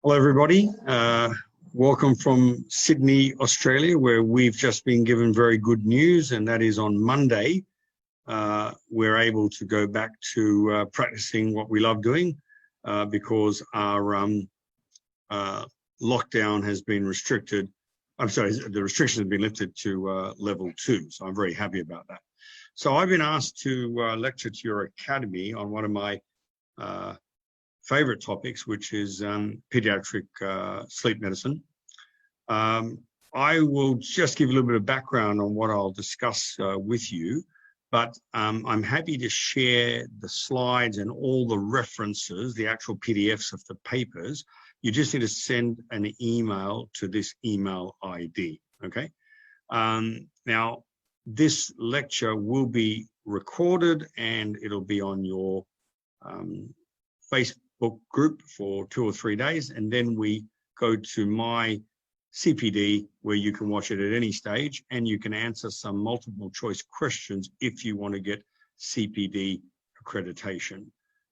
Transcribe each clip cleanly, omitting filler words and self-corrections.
Hello, everybody. Welcome from Sydney, Australia, where we've just been given very good news, and that is on Monday, we're able to go back to practicing what we love doing because our lockdown has been restricted. I'm sorry, the restrictions have been lifted to level 2, so I'm very happy about that. So I've been asked to lecture to your academy on one of my favorite topics, which is pediatric sleep medicine. I will just give you a little bit of background on what I'll discuss with you, but I'm happy to share the slides and all the references, the actual PDFs of the papers. You just need to send an email to this email ID, okay? Now, this lecture will be recorded and it'll be on your Facebook group for 2 or 3 days, and then we go to my CPD where you can watch it at any stage and you can answer some multiple choice questions if you want to get CPD accreditation.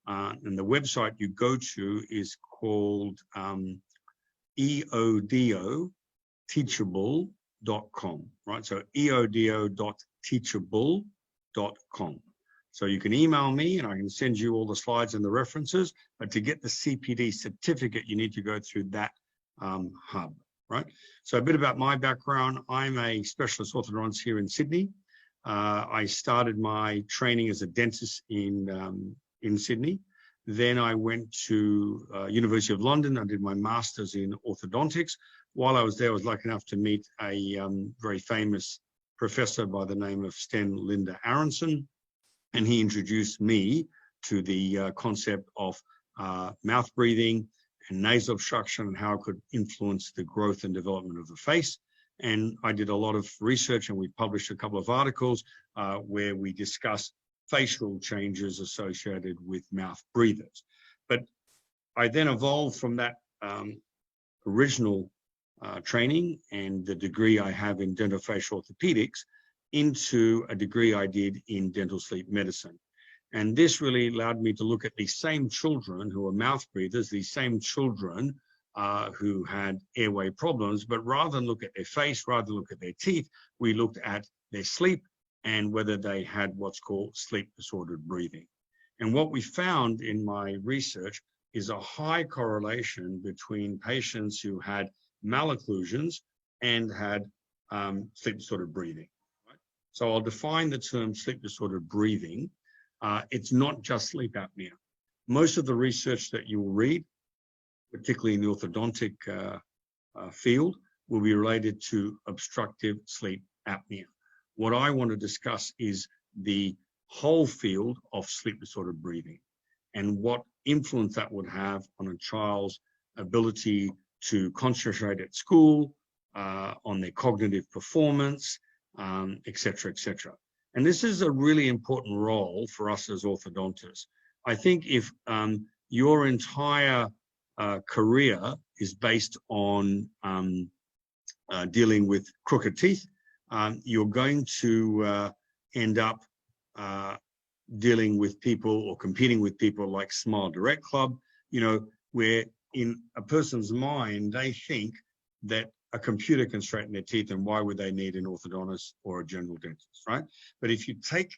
And the website you go to is called eodoteachable.com, right? So eodo.teachable.com. So you can email me and I can send you all the slides and the references, but to get the CPD certificate, you need to go through that hub, right? So a bit about my background. I'm a specialist orthodontist here in Sydney. I started my training as a dentist in Sydney. Then I went to University of London. I did my master's in orthodontics. While I was there, I was lucky enough to meet a very famous professor by the name of Sten Linda Aronson. And he introduced me to the concept of mouth breathing and nasal obstruction and how it could influence the growth and development of the face. And I did a lot of research and we published a couple of articles where we discuss facial changes associated with mouth breathers. But I then evolved from that original training and the degree I have in dentofacial orthopedics into a degree I did in dental sleep medicine. And this really allowed me to look at these same children who are mouth breathers, these same children who had airway problems, but rather than look at their face, rather than look at their teeth, we looked at their sleep and whether they had what's called sleep disordered breathing. And what we found in my research is a high correlation between patients who had malocclusions and had sleep disordered breathing. So I'll define the term sleep disordered breathing. It's not just sleep apnea. Most of the research that you will read, particularly in the orthodontic field, will be related to obstructive sleep apnea. What I want to discuss is the whole field of sleep disordered breathing and what influence that would have on a child's ability to concentrate at school, on their cognitive performance, et cetera, et cetera. And this is a really important role for us as orthodontists. I think if your entire career is based on dealing with crooked teeth, you're going to end up dealing with people or competing with people like Smile Direct Club, you know, where in a person's mind, they think that a computer can straighten their teeth, and why would they need an orthodontist or a general dentist, right? But if you take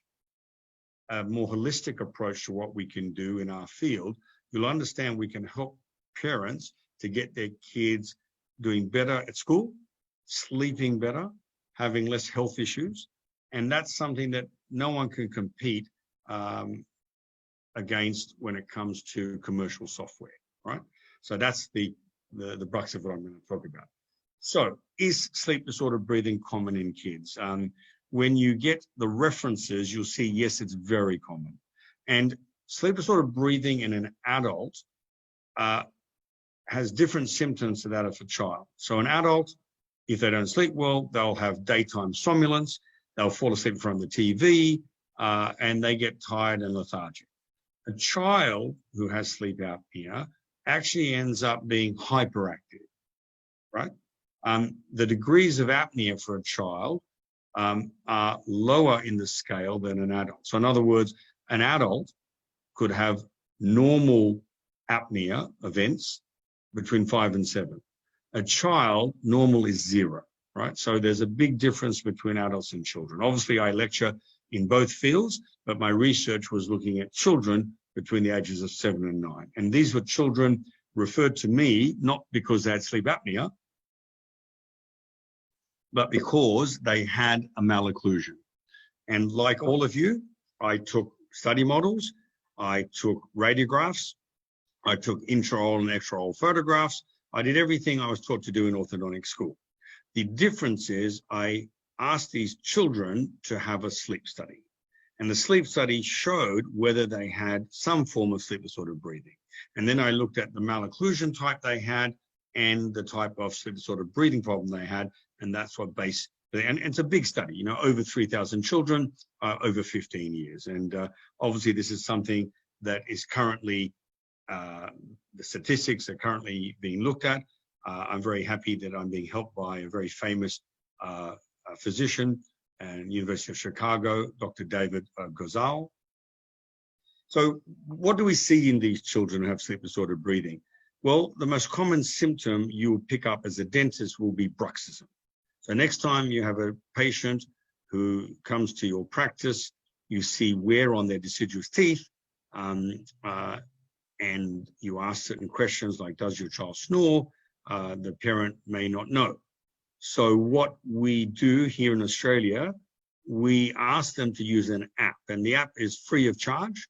a more holistic approach to what we can do in our field, you'll understand we can help parents to get their kids doing better at school, sleeping better, having less health issues. And that's something that no one can compete against when it comes to commercial software, right? So that's the crux of what I'm going to talk about. So is sleep disordered breathing common in kids? When you get the references, you'll see, yes, it's very common. And sleep disordered breathing in an adult has different symptoms to that of a child. So an adult, if they don't sleep well, they'll have daytime somnolence, they'll fall asleep in front of the TV, and they get tired and lethargic. A child who has sleep apnea actually ends up being hyperactive, right? The degrees of apnea for a child are lower in the scale than an adult. So in other words, an adult could have normal apnea events between 5 and 7. A child, normal is 0, right? So there's a big difference between adults and children. Obviously, I lecture in both fields, but my research was looking at children between the ages of 7 and 9. And these were children referred to me, not because they had sleep apnea, but because they had a malocclusion. And like all of you, I took study models, I took radiographs, I took intraoral and extraoral photographs. I did everything I was taught to do in orthodontic school. The difference is I asked these children to have a sleep study. And the sleep study showed whether they had some form of sleep disordered breathing. And then I looked at the malocclusion type they had and the type of sleep disordered breathing problem they had. And that's what and it's a big study, you know, over 3,000 children, over 15 years. And obviously this is something that is currently, the statistics are currently being looked at. I'm very happy that I'm being helped by a very famous physician at University of Chicago, Dr. David Gozal. So what do we see in these children who have sleep disordered breathing? Well, the most common symptom you will pick up as a dentist will be bruxism. So next time you have a patient who comes to your practice, you see wear on their deciduous teeth, and you ask certain questions like, does your child snore? The parent may not know. So what we do here in Australia, we ask them to use an app, and the app is free of charge,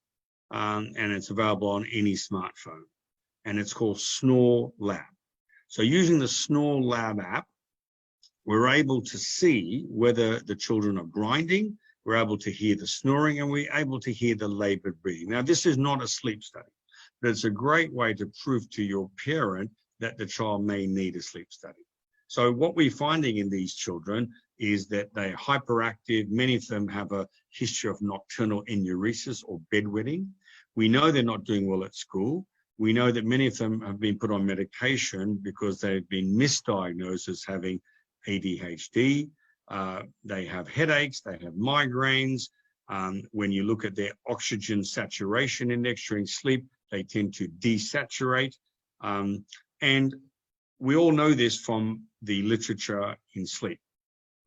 and it's available on any smartphone, and it's called Snore Lab. So using the Snore Lab app, we're able to see whether the children are grinding, we're able to hear the snoring, and we're able to hear the labored breathing. Now, this is not a sleep study, but it's a great way to prove to your parent that the child may need a sleep study. So what we're finding in these children is that they're hyperactive. Many of them have a history of nocturnal enuresis or bedwetting. We know they're not doing well at school. We know that many of them have been put on medication because they've been misdiagnosed as having ADHD. They have headaches, they have migraines. When you look at their oxygen saturation index during sleep, they tend to desaturate. And we all know this from the literature in sleep.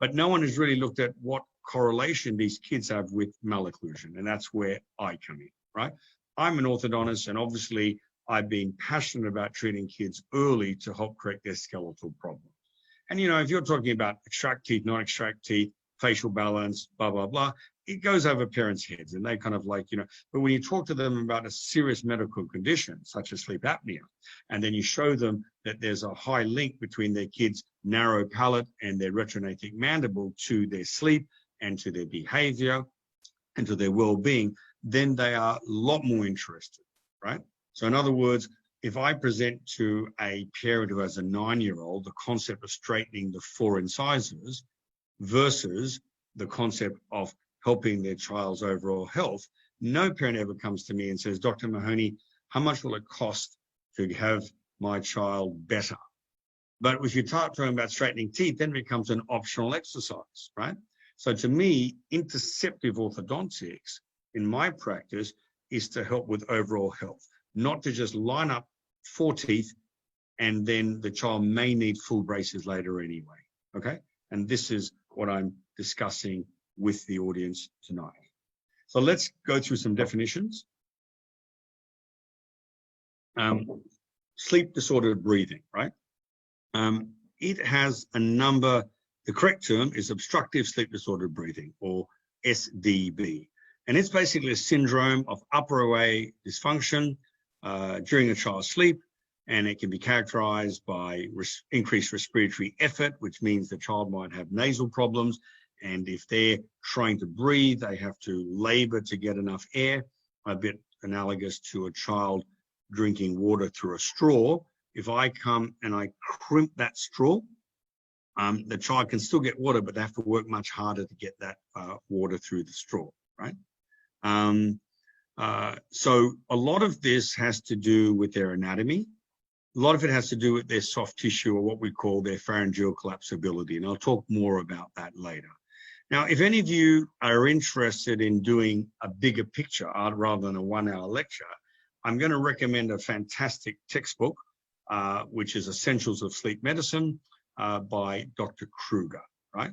But no one has really looked at what correlation these kids have with malocclusion, and that's where I come in, right? I'm an orthodontist, and obviously I've been passionate about treating kids early to help correct their skeletal problems. And, you know, if you're talking about extract teeth, not extract teeth, facial balance, blah, blah, blah, it goes over parents' heads, and they kind of like, you know, but when you talk to them about a serious medical condition, such as sleep apnea, and then you show them that there's a high link between their kids' narrow palate and their retrognathic mandible to their sleep and to their behavior and to their well-being, then they are a lot more interested, right? So in other words, if I present to a parent who has a 9-year-old the concept of straightening the 4 incisors versus the concept of helping their child's overall health, no parent ever comes to me and says, Dr. Mahony, how much will it cost to have my child better? But if you start talking about straightening teeth, then it becomes an optional exercise, right? So to me, interceptive orthodontics in my practice is to help with overall health, not to just line up 4 teeth and then the child may need full braces later anyway, okay? And this is what I'm discussing with the audience tonight. So let's go through some definitions. Sleep disordered breathing, right? It has a number, the correct term is obstructive sleep disordered breathing, or SDB. And it's basically a syndrome of upper airway dysfunction during a child's sleep, and it can be characterized by increased respiratory effort, which means the child might have nasal problems, and if they're trying to breathe, they have to labor to get enough air, a bit analogous to a child drinking water through a straw. If I come and I crimp that straw, the child can still get water, but they have to work much harder to get that water through the straw, right? So a lot of this has to do with their anatomy. A lot of it has to do with their soft tissue, or what we call their pharyngeal collapsibility, and I'll talk more about that later. Now, if any of you are interested in doing a bigger picture rather than a 1-hour lecture, I'm going to recommend a fantastic textbook which is Essentials of Sleep Medicine by Dr. Kruger, right?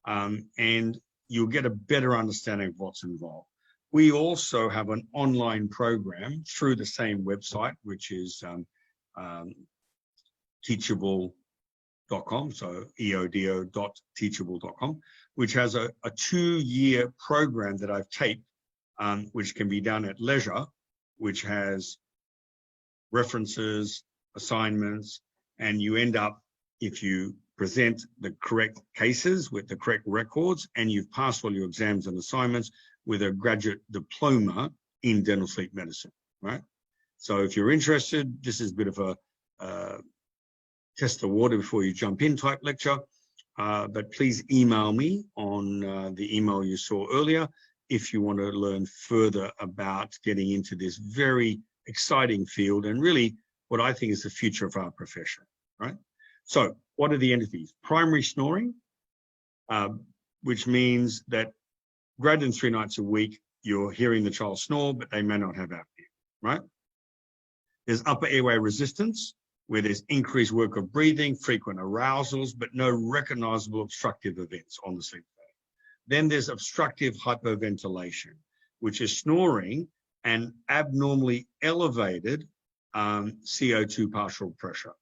And you'll get a better understanding of what's involved. We also have an online program through the same website, which is teachable.com, so eodo.teachable.com, which has a 2-year program that I've taped, which can be done at leisure, which has references, assignments, and you end up, if you present the correct cases with the correct records and you've passed all your exams and assignments, with a graduate diploma in dental sleep medicine, right? So if you're interested, this is a bit of a test the water before you jump in type lecture, but please email me on the email you saw earlier if you want to learn further about getting into this very exciting field and really what I think is the future of our profession, right? So what are the entities? Primary snoring, which means that greater than 3 nights a week, you're hearing the child snore, but they may not have apnea, right? There's upper airway resistance, where there's increased work of breathing, frequent arousals, but no recognizable obstructive events on the sleep phase. Then there's obstructive hyperventilation, which is snoring and abnormally elevated CO2 partial pressure,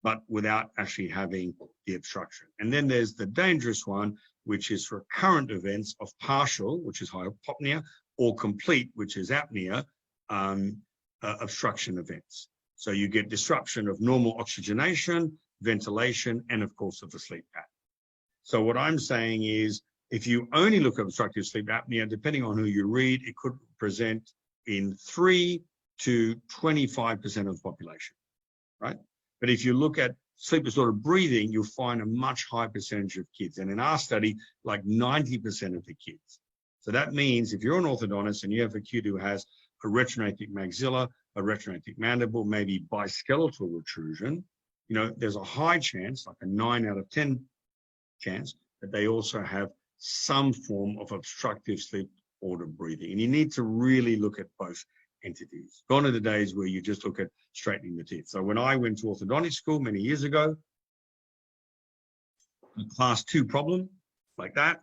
but without actually having the obstruction. And then there's the dangerous one, which is recurrent events of partial, which is hypopnea, or complete, which is apnea, obstruction events. So you get disruption of normal oxygenation, ventilation, and of course of the sleep pattern. So what I'm saying is, if you only look at obstructive sleep apnea, depending on who you read, it could present in 3 to 25% of the population, right? But if you look at sleep disordered breathing, you'll find a much higher percentage of kids. And in our study, like 90% of the kids. So that means if you're an orthodontist and you have a kid who has a retrognathic maxilla, a retrognathic mandible, maybe biskeletal protrusion, you know, there's a high chance, like a 9 out of 10 chance, that they also have some form of obstructive sleep disordered breathing. And you need to really look at both entities. Gone are the days where you just look at straightening the teeth. So when I went to orthodontic school many years ago, a class 2 problem like that,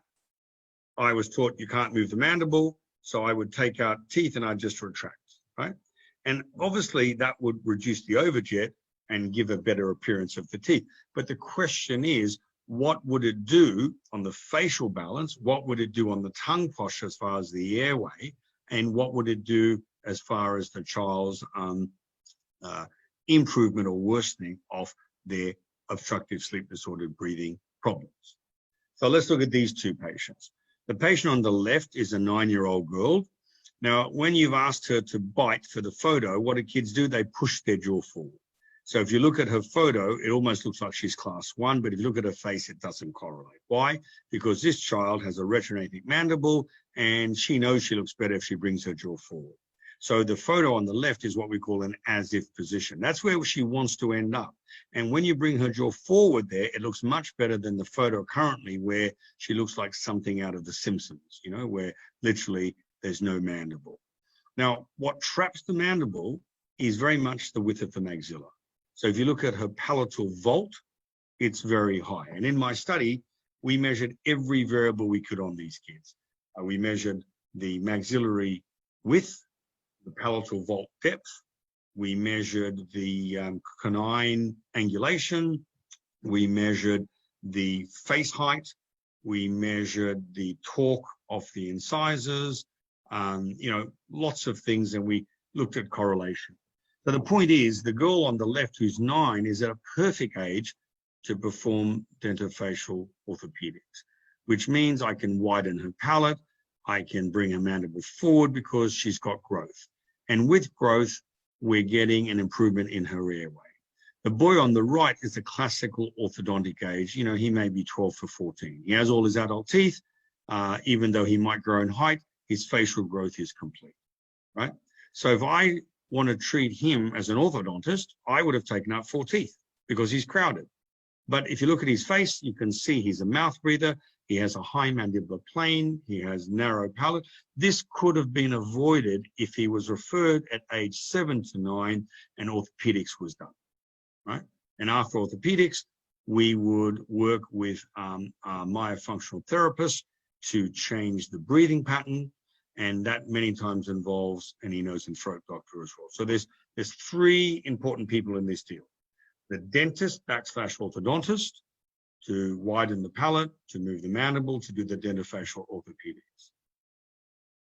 I was taught you can't move the mandible, so I would take out teeth and I'd just retract, right? And obviously that would reduce the overjet and give a better appearance of the teeth. But the question is, what would it do on the facial balance? What would it do on the tongue posture as far as the airway? And what would it do as far as the child's improvement or worsening of their obstructive sleep disordered breathing problems? So let's look at these 2 patients. The patient on the left is a 9-year-old girl. Now, when you've asked her to bite for the photo, what do kids do? They push their jaw forward. So if you look at her photo, it almost looks like she's class 1, but if you look at her face, it doesn't correlate. Why? Because this child has a retrognathic mandible and she knows she looks better if she brings her jaw forward. So the photo on the left is what we call an as-if position. That's where she wants to end up. And when you bring her jaw forward there, it looks much better than the photo currently where she looks like something out of The Simpsons, you know, where literally there's no mandible. Now, what traps the mandible is very much the width of the maxilla. So if you look at her palatal vault, it's very high. And in my study, we measured every variable we could on these kids. We measured the maxillary width, the palatal vault depth. We measured the canine angulation. We measured the face height. We measured the torque of the incisors. You know, lots of things, and we looked at correlation. So the point is, the girl on the left who's 9 is at a perfect age to perform dentofacial orthopedics, which means I can widen her palate, I can bring her mandible forward because she's got growth. And with growth, we're getting an improvement in her airway. The boy on the right is a classical orthodontic age. You know, he may be 12 to 14. He has all his adult teeth. Even though he might grow in height, his facial growth is complete, right? So if I want to treat him as an orthodontist, I would have taken out 4 teeth because he's crowded. But if you look at his face, you can see he's a mouth breather. He has a high mandibular plane. He has narrow palate. This could have been avoided if he was referred at age 7 to 9 and orthopedics was done, right? And after orthopedics, we would work with a myofunctional therapist to change the breathing pattern, and that many times involves an ear, nose, and throat doctor as well. So there's three important people in this deal: the dentist / orthodontist, to widen the palate, to move the mandible, to do the dentofacial orthopedics;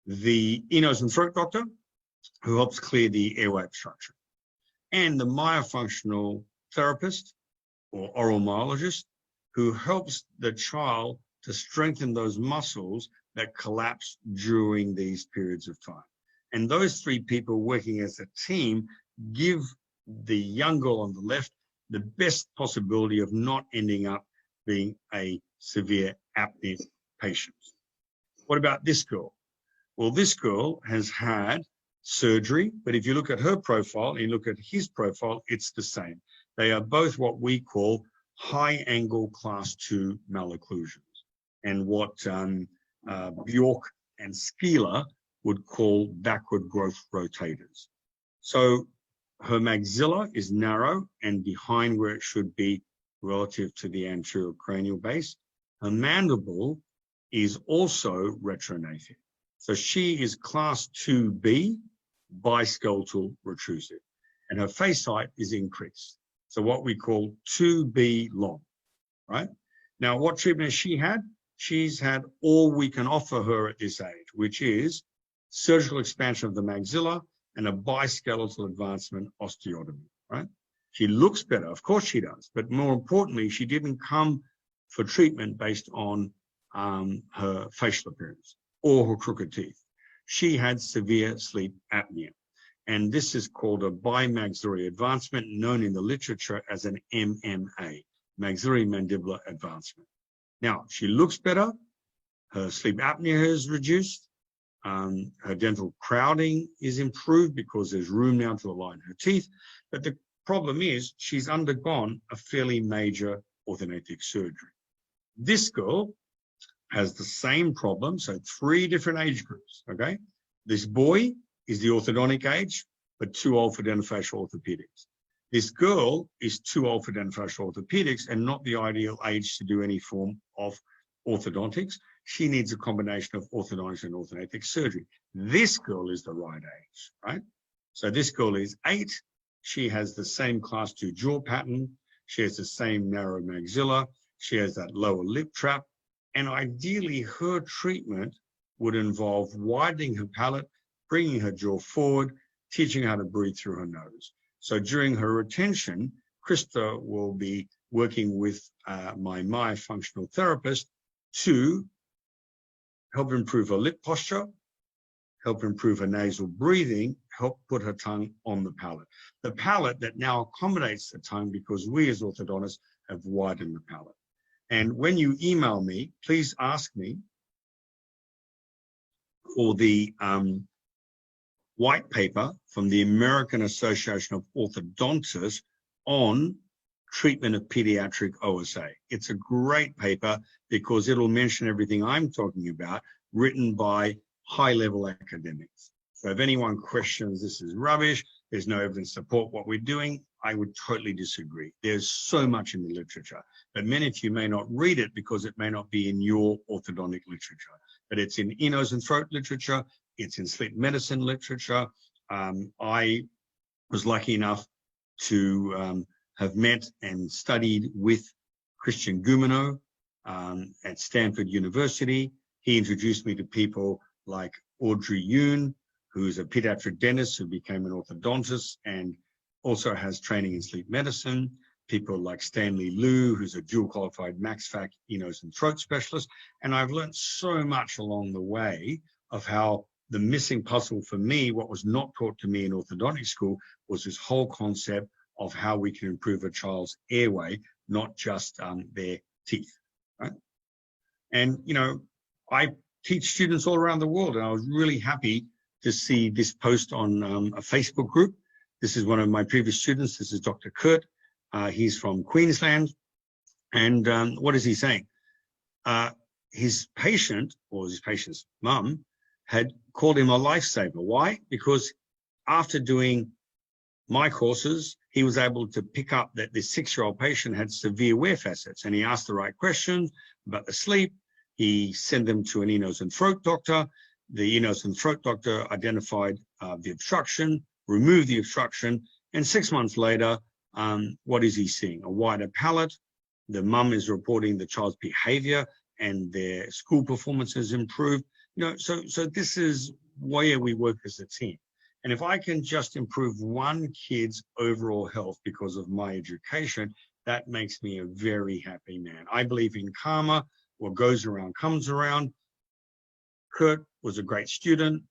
the ear, nose, and throat doctor, who helps clear the airway obstruction; and the myofunctional therapist or oral myologist, who helps the child to strengthen those muscles that collapse during these periods of time. And those three people working as a team give the young girl on the left the best possibility of not ending up being a severe apnea patient. What about this girl? Well, this girl has had surgery, but if you look at her profile and you look at his profile, it's the same. They are both what we call high angle class 2 malocclusions, and what Bjork and Skeeler would call backward growth rotators. So her maxilla is narrow and behind where it should be relative to the anterior cranial base. Her mandible is also retronative. So she is class 2B, biskeletal retrusive, and her face height is increased. So what we call 2B long, right? Now, what treatment has she had? She's had all we can offer her at this age, which is surgical expansion of the maxilla and a biskeletal advancement osteotomy, right? She looks better, of course she does, but more importantly, she didn't come for treatment based on her facial appearance or her crooked teeth. She had severe sleep apnea, and this is called a bimaxillary advancement, known in the literature as an MMA, maxillary mandibular advancement. Now, she looks better, her sleep apnea is reduced, her dental crowding is improved because there's room now to align her teeth, but the problem is she's undergone a fairly major orthodontic surgery. This girl has the same problem, so 3 different age groups, okay? This boy is the orthodontic age, but too old for dentofacial orthopedics. This girl is too old for dentofacial orthopedics and not the ideal age to do any form of orthodontics. She needs a combination of orthodontics and orthodontic surgery. This girl is the right age, right? So this girl is 8. She has the same class 2 jaw pattern. She has the same narrow maxilla. She has that lower lip trap. And ideally, her treatment would involve widening her palate, bringing her jaw forward, teaching her how to breathe through her nose. So during her retention, Krista will be working with my myofunctional therapist to help improve her lip posture, help improve her nasal breathing, help put her tongue on the palate. The palate that now accommodates the tongue because we as orthodontists have widened the palate. And when you email me, please ask me for the white paper from the American Association of Orthodontists on treatment of pediatric OSA. It's a great paper because it'll mention everything I'm talking about, written by high-level academics. So if anyone questions this is rubbish, there's no evidence to support what we're doing, I would totally disagree. There's so much in the literature, but many of you may not read it because it may not be in your orthodontic literature, but it's in ear, nose, and throat literature. It's in sleep medicine literature. I was lucky enough to have met and studied with Christian Goumeneau at Stanford University. He introduced me to people like Audrey Yoon, who's a pediatric dentist who became an orthodontist and also has training in sleep medicine. People like Stanley Liu, who's a dual qualified MaxFac ear, nose, and throat specialist. And I've learned so much along the way of how the missing puzzle for me, what was not taught to me in orthodontic school, was this whole concept of how we can improve a child's airway, not just their teeth, right? And, you know, I teach students all around the world, and I was really happy to see this post on a Facebook group. This is one of my previous students. This is Dr. Kurt. He's from Queensland. And what is he saying? His patient, or his patient's mum, had called him a lifesaver. Why? Because after doing my courses, he was able to pick up that this 6-year-old patient had severe wear facets, and he asked the right questions about the sleep. He sent them to an ear, nose, and throat doctor. The ear, nose, and throat doctor identified the obstruction, removed the obstruction, and 6 months later, what is he seeing? A wider palate. The mum is reporting the child's behavior and their school performance has improved. So this is where we work as a team. And if I can just improve one kid's overall health because of my education, that makes me a very happy man. I believe in karma. What goes around comes around. Kurt was a great student.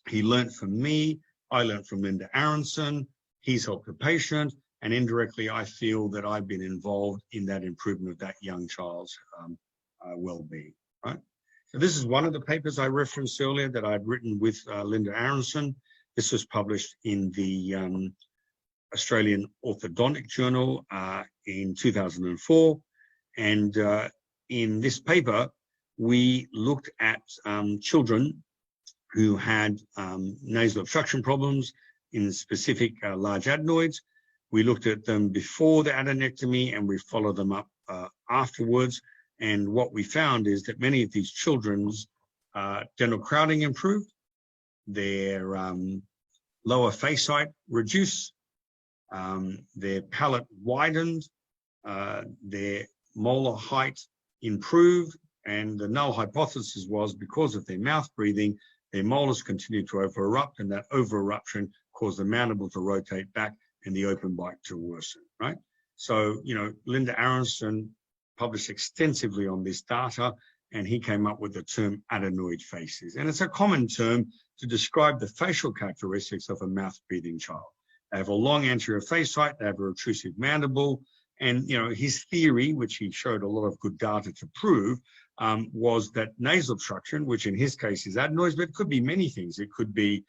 He learned from me. I learned from Linda Aronson. He's helped a patient. And indirectly, I feel that I've been involved in that improvement of that young child's well-being, right? So this is one of the papers I referenced earlier that I'd written with Linda Aronson. This was published in the Australian Orthodontic Journal in 2004. And in this paper, we looked at children who had nasal obstruction problems, in specific large adenoids. We looked at them before the adenectomy and we followed them up afterwards. And what we found is that many of these children's dental crowding improved, their lower face height reduced, their palate widened, their molar height improved, and the null hypothesis was because of their mouth breathing, their molars continued to over-erupt, and that over-eruption caused the mandible to rotate back and the open bite to worsen, right? So, Linda Aronson published extensively on this data, and he came up with the term adenoid faces. And it's a common term to describe the facial characteristics of a mouth-breathing child. They have a long anterior face height, they have a retrusive mandible, and his theory, which he showed a lot of good data to prove, was that nasal obstruction, which in his case is adenoids, but it could be many things. It could be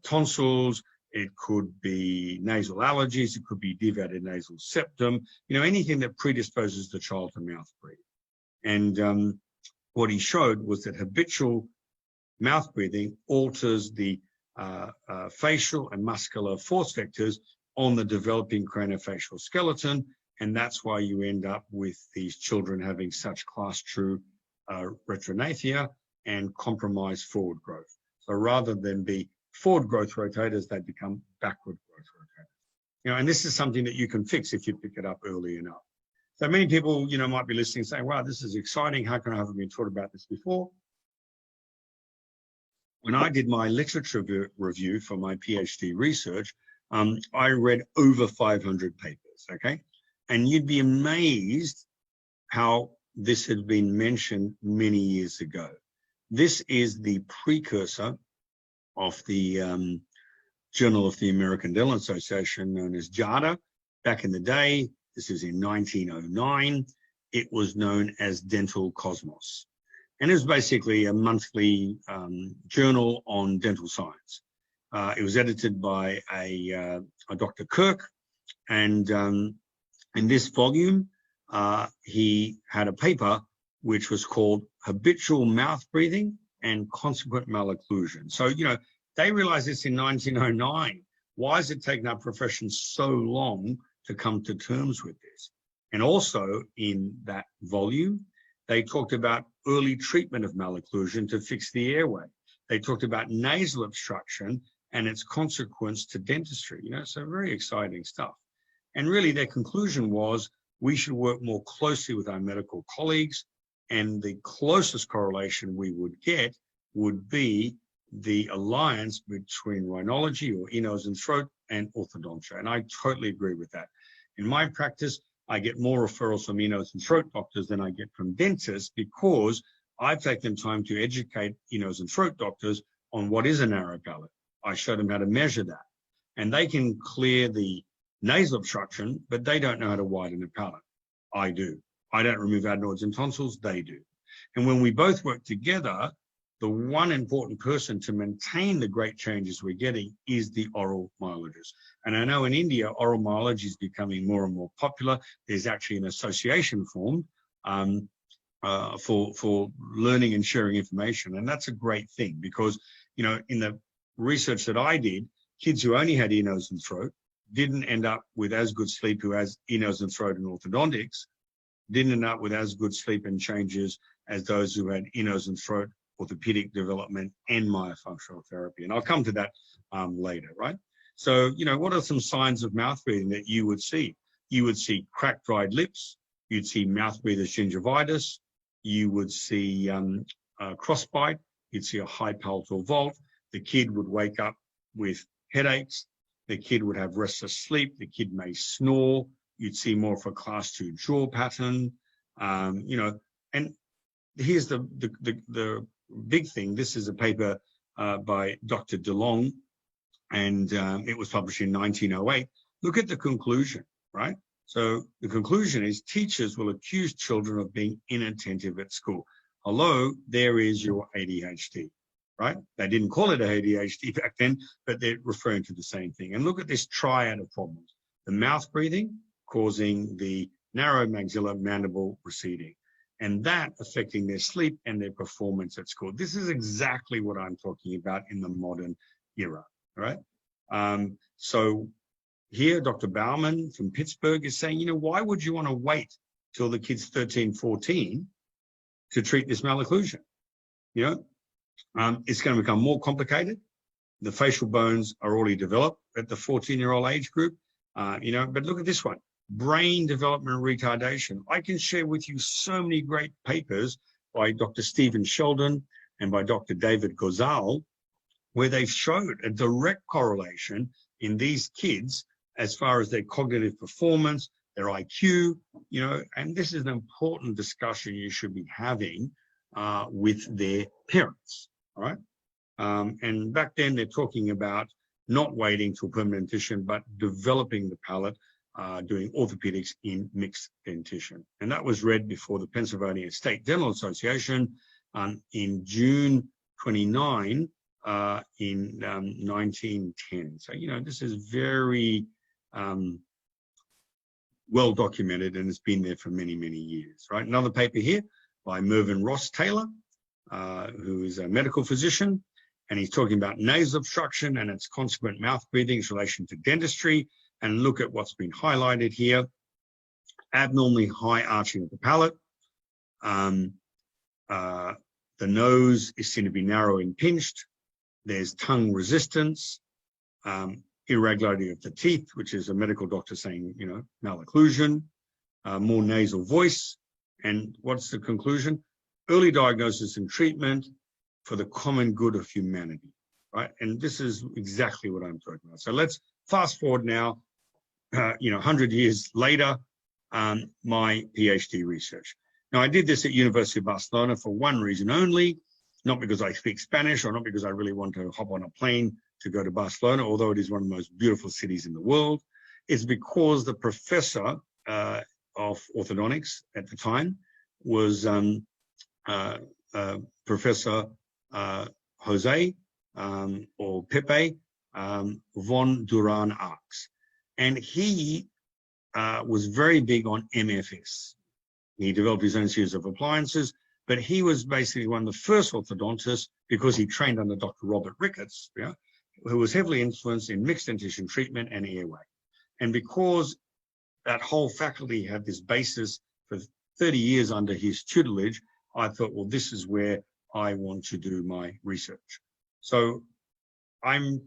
tonsils, it could be nasal allergies, it could be deviated nasal septum, anything that predisposes the child to mouth breathing. And what he showed was that habitual mouth breathing alters the facial and muscular force vectors on the developing craniofacial skeleton, and that's why you end up with these children having such class true retrognathia and compromised forward growth. So rather than be forward growth rotators, they become backward growth rotators. And this is something that you can fix if you pick it up early enough. So many people, might be listening saying, wow, this is exciting. How come I haven't been taught about this before? When I did my literature review for my PhD research, I read over 500 papers, okay? And you'd be amazed how this had been mentioned many years ago. This is the precursor of the Journal of the American Dental Association, known as JADA. Back in the day, this is in 1909, it was known as Dental Cosmos. And it was basically a monthly journal on dental science. It was edited by a Dr. Kirk, and in this volume, he had a paper which was called Habitual Mouth Breathing and Consequent Malocclusion. So, they realized this in 1909. Why has it taken our profession so long to come to terms with this? And also in that volume, they talked about early treatment of malocclusion to fix the airway. They talked about nasal obstruction and its consequence to dentistry. So very exciting stuff. And really their conclusion was we should work more closely with our medical colleagues, and the closest correlation we would get would be the alliance between rhinology, or ear, nose, and throat, and orthodontia. And I totally agree with that. In my practice, I get more referrals from ear, nose, and throat doctors than I get from dentists, because I've taken time to educate ear, nose, and throat doctors on what is a narrow palate. I show them how to measure that. And they can clear the nasal obstruction, but they don't know how to widen the palate. I do. I don't remove adenoids and tonsils, they do. And when we both work together, the one important person to maintain the great changes we're getting is the oral myologist. And I know in India, oral myology is becoming more and more popular. There's actually an association formed for learning and sharing information. And that's a great thing, because, in the research that I did, kids who only had ear, nose, and throat didn't end up with as good sleep who has ear, nose, and throat and orthodontics, didn't end up with as good sleep and changes as those who had ear, nose, and throat, orthopedic development, and myofunctional therapy. And I'll come to that later, right? So, you know, what are some signs of mouth breathing that you would see? You would see cracked, dried lips. You'd see mouth breathers gingivitis. You would see crossbite. You'd see a high palatal vault. The kid would wake up with headaches. The kid would have restless sleep. The kid may snore. You'd see more of a class 2 jaw pattern. You know, and here's the big thing. This is a paper by Dr. DeLong, and it was published in 1908. Look at the conclusion, right? So the conclusion is teachers will accuse children of being inattentive at school. Hello, there is your ADHD, right? They didn't call it ADHD back then, but they're referring to the same thing. And look at this triad of problems. The mouth breathing causing the narrow maxilla mandible receding, and that affecting their sleep and their performance at school. This is exactly what I'm talking about in the modern era, right? So here, Dr. Bauman from Pittsburgh is saying, you know, why would you want to wait till the kid's 13, 14 to treat this malocclusion? You know, it's going to become more complicated. The facial bones are already developed at the 14-year-old age group, you know, but look at this one. Brain development retardation. I can share with you so many great papers by Dr. Stephen Sheldon and by Dr. David Gozal, where they've showed a direct correlation in these kids as far as their cognitive performance, their IQ, you know, and this is an important discussion you should be having with their parents, all right? And back then they're talking about not waiting till permanent dentition, but developing the palate, doing orthopedics in mixed dentition. And that was read before the Pennsylvania State Dental Association in June 29 in 1910. So, you know, this is very well documented, and it's been there for many, many years, right? Another paper here by Mervyn Ross Taylor, who is a medical physician, and he's talking about nasal obstruction and its consequent mouth breathing in relation to dentistry. And look at what's been highlighted here. Abnormally high arching of the palate. The nose is seen to be narrow and pinched. There's tongue resistance, irregularity of the teeth, which is a medical doctor saying, you know, malocclusion, more nasal voice. And what's the conclusion? Early diagnosis and treatment for the common good of humanity, right? And this is exactly what I'm talking about. So let's fast forward now, you know, 100 years later, my PhD research. Now, I did this at University of Barcelona for one reason only, not because I speak Spanish or not because I really want to hop on a plane to go to Barcelona, although it is one of the most beautiful cities in the world. It's because the professor of orthodontics at the time was Professor Jose or Pepe von Duran-Arx. And he was very big on MFS. He developed his own series of appliances, but he was basically one of the first orthodontists, because he trained under Dr. Robert Ricketts, yeah, who was heavily influenced in mixed dentition treatment and airway. And because that whole faculty had this basis for 30 years under his tutelage, I thought, well, this is where I want to do my research. So I'm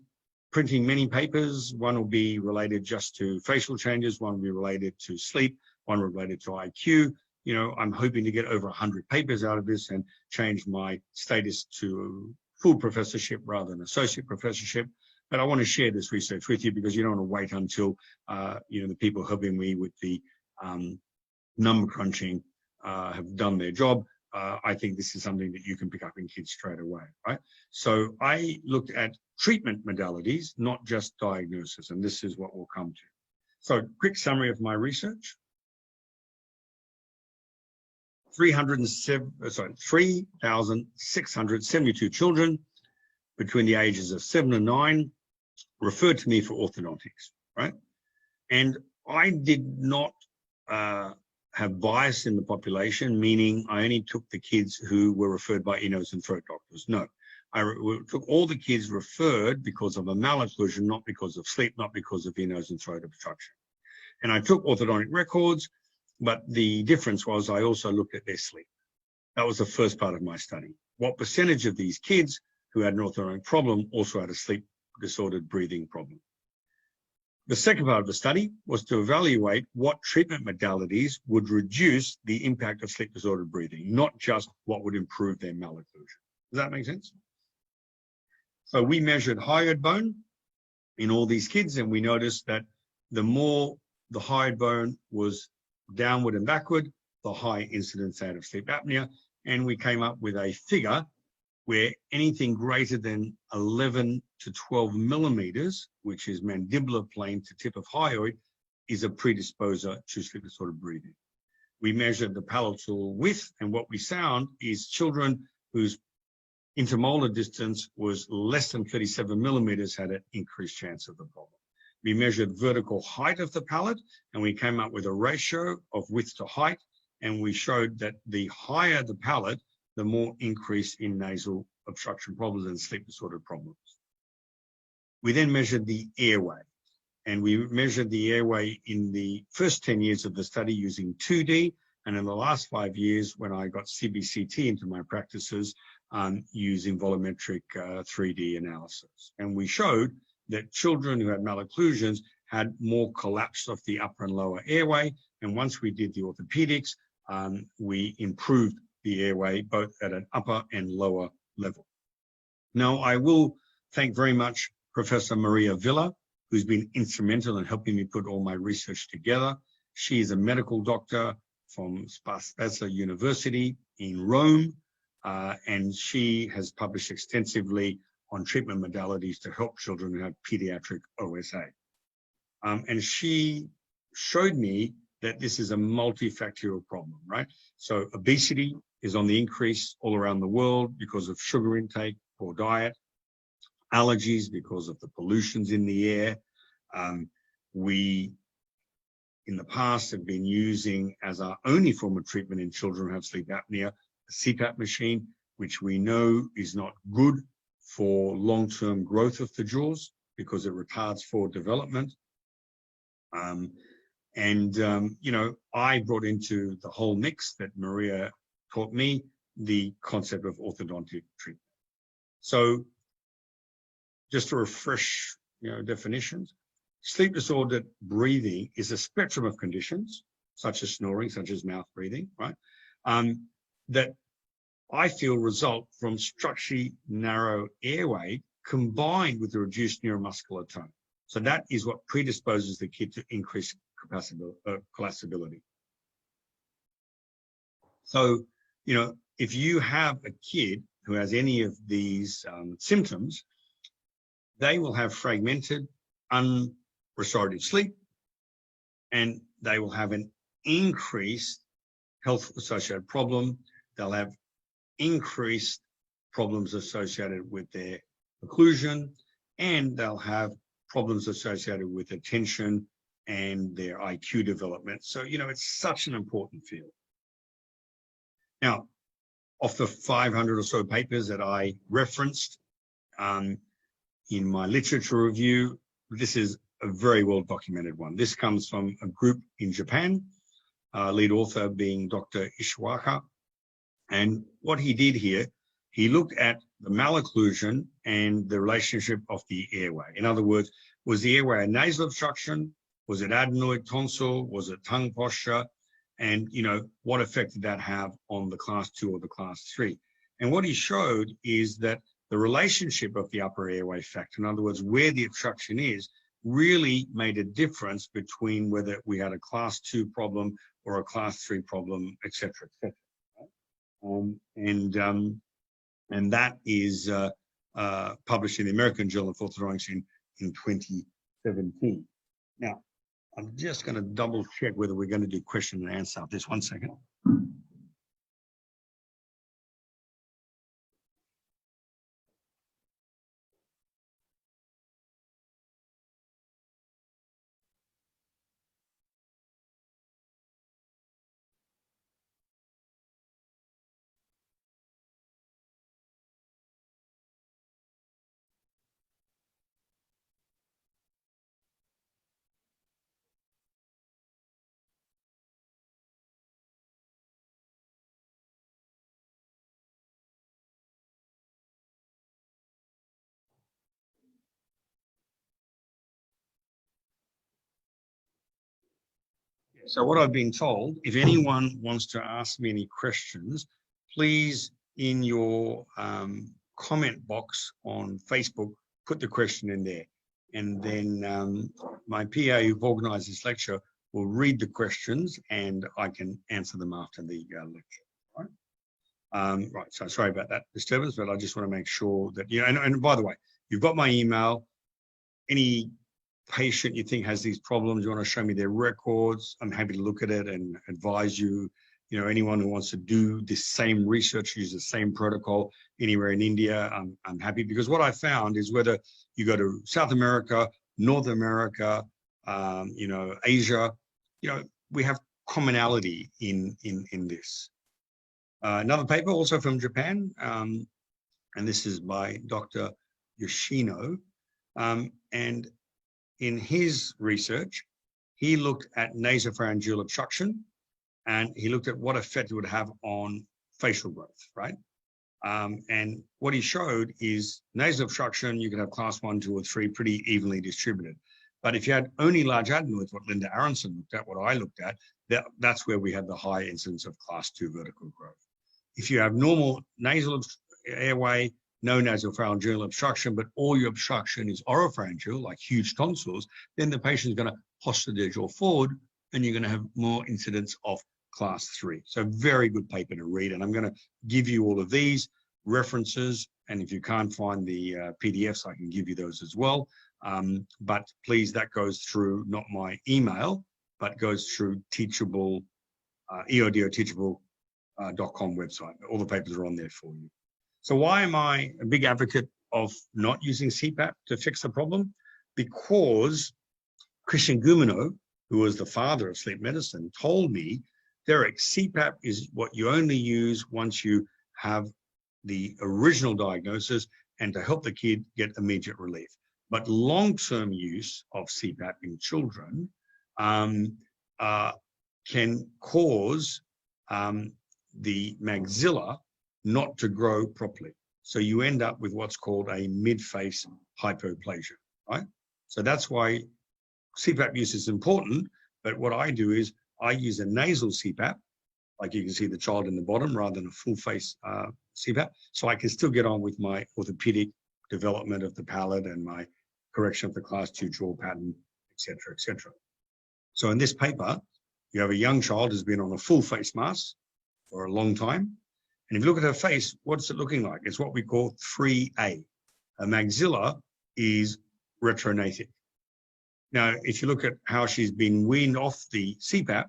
printing many papers. One will be related just to facial changes, one will be related to sleep, one related to IQ. You know, I'm hoping to get over 100 papers out of this and change my status to full professorship rather than associate professorship. But I want to share this research with you because you don't want to wait until, you know, the people helping me with the number crunching have done their job. I think this is something that you can pick up in kids straight away, right? So I looked at treatment modalities, not just diagnosis, and this is what we'll come to. So quick summary of my research. 3,672 children between the ages of 7 and 9 referred to me for orthodontics, right? And I did not have bias in the population, meaning I only took the kids who were referred by ear, nose, and throat doctors. No, We took all the kids referred because of a malocclusion, not because of sleep, not because of ear, nose, and throat obstruction. And I took orthodontic records, but the difference was I also looked at their sleep. That was the first part of my study. What percentage of these kids who had an orthodontic problem also had a sleep disordered breathing problem? The second part of the study was to evaluate what treatment modalities would reduce the impact of sleep disordered breathing, not just what would improve their malocclusion. Does that make sense? So we measured hyoid bone in all these kids, and we noticed that the more the hyoid bone was downward and backward, the high incidence out of sleep apnea. And we came up with a figure where anything greater than 11 to 12 millimeters, which is mandibular plane to tip of hyoid, is a predisposer to sleep disordered breathing. We measured the palatal width, and what we found is children whose intermolar distance was less than 37 millimeters had an increased chance of the problem. We measured vertical height of the palate, and we came up with a ratio of width to height, and we showed that the higher the palate, the more increase in nasal obstruction problems and sleep disorder problems. We then measured the airway, and we measured the airway in the first 10 years of the study using 2D, and in the last 5 years, when I got CBCT into my practices, using volumetric 3D analysis. And we showed that children who had malocclusions had more collapse of the upper and lower airway, and once we did the orthopedics, we improved the airway both at an upper and lower level. Now, I will thank very much Professor Maria Villa, who's been instrumental in helping me put all my research together. She is a medical doctor from Spezia University in Rome, and she has published extensively on treatment modalities to help children who have pediatric OSA. And she showed me that this is a multifactorial problem, right? So obesity is on the increase all around the world because of sugar intake, poor diet, allergies because of the pollutions in the air. We, in the past, have been using as our only form of treatment in children who have sleep apnea, a CPAP machine, which we know is not good for long-term growth of the jaws because it retards forward development. You know, I brought into the whole mix that Maria taught me the concept of orthodontic treatment. So just to refresh, you know, definitions, sleep disordered breathing is a spectrum of conditions, such as snoring, such as mouth breathing, right? That I feel result from structurally narrow airway combined with the reduced neuromuscular tone. So that is what predisposes the kid to increase collapsibility. So, you know, if you have a kid who has any of these symptoms, they will have fragmented, unrestorative sleep, and they will have an increased health-associated problem. They'll have increased problems associated with their occlusion, and they'll have problems associated with attention and their IQ development. So, you know, it's such an important field. Now, of the 500 or so papers that I referenced in my literature review, this is a very well-documented one. This comes from a group in Japan, lead author being Dr. Ishwaka. And what he did here, he looked at the malocclusion and the relationship of the airway. In other words, was the airway a nasal obstruction? Was it adenoid, tonsil? Was it tongue posture? And, you know, what effect did that have on the class 2 or the class 3? And what he showed is that the relationship of the upper airway factor, in other words, where the obstruction is, really made a difference between whether we had a class 2 problem or a class 3 problem, et cetera, et cetera. And that is published in the American Journal of Orthodontics in 2017. Now, I'm just going to double check whether we're going to do question and answer. Just 1 second. So what I've been told, if anyone wants to ask me any questions, please in your comment box on Facebook, put the question in there. And then my PA who've organized this lecture will read the questions and I can answer them after the lecture. Right? Right, so sorry about that disturbance, but I just want to make sure that, you know, and by the way, you've got my email. Any patient you think has these problems, you want to show me their records, I'm happy to look at it and advise you. You know, anyone who wants to do the same research, use the same protocol anywhere in India, I'm happy, because what I found is whether you go to South America, North America, you know, Asia, you know, we have commonality in this. Another paper also from Japan, and this is by Dr. Yoshino, and in his research, he looked at nasopharyngeal obstruction, and he looked at what effect it would have on facial growth, right? And what he showed is nasal obstruction, you could have class 1, 2, or 3 pretty evenly distributed. But if you had only large adenoids, what Linda Aronson looked at, what I looked at, that's where we had the high incidence of class 2 vertical growth. If you have normal nasal airway, no nasopharyngeal obstruction, but all your obstruction is oropharyngeal, like huge tonsils, then the patient is going to posture their jaw forward, and you're going to have more incidence of class 3. So very good paper to read, and I'm going to give you all of these references, and if you can't find the PDFs, I can give you those as well. But please, that goes through not my email, but goes through Teachable, eodteachable.com website. All the papers are on there for you. So why am I a big advocate of not using CPAP to fix the problem? Because Christian Gumino, who was the father of sleep medicine, told me, Derek, CPAP is what you only use once you have the original diagnosis and to help the kid get immediate relief. But long-term use of CPAP in children can cause the maxilla not to grow properly. So you end up with what's called a mid-face hypoplasia, right? So that's why CPAP use is important, but what I do is I use a nasal CPAP, like you can see the child in the bottom, rather than a full face CPAP, so I can still get on with my orthopedic development of the palate and my correction of the class 2 jaw pattern, etc., etc. So in this paper, you have a young child who's been on a full face mask for a long time. And if you look at her face, what's it looking like? It's what we call 3A. Her maxilla is retronative. Now, if you look at how she's been weaned off the CPAP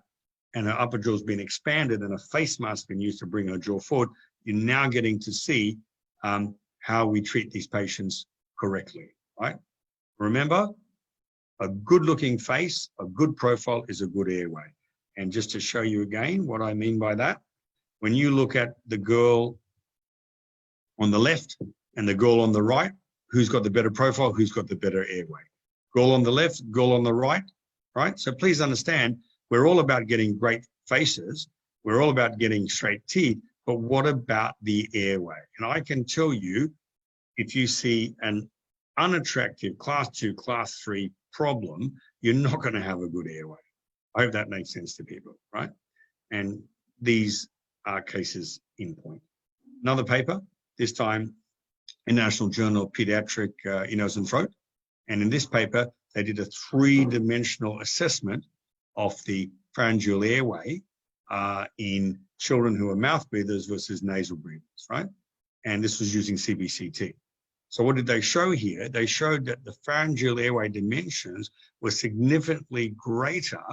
and her upper jaw's been expanded and a face mask been used to bring her jaw forward, you're now getting to see how we treat these patients correctly, right? Remember, a good-looking face, a good profile is a good airway. And just to show you again what I mean by that, when you look at the girl on the left and the girl on the right, who's got the better profile, who's got the better airway? Girl on the left, girl on the right, right? So please understand, we're all about getting great faces. We're all about getting straight teeth, but what about the airway? And I can tell you, if you see an unattractive class 2, class 3 problem, you're not going to have a good airway. I hope that makes sense to people, right? And these are cases in point. Another paper, this time in National Journal of Pediatric Nose and Throat. And in this paper, they did a 3-dimensional assessment of the pharyngeal airway in children who are mouth breathers versus nasal breathers, right? And this was using CBCT. So what did they show here? They showed that the pharyngeal airway dimensions were significantly greater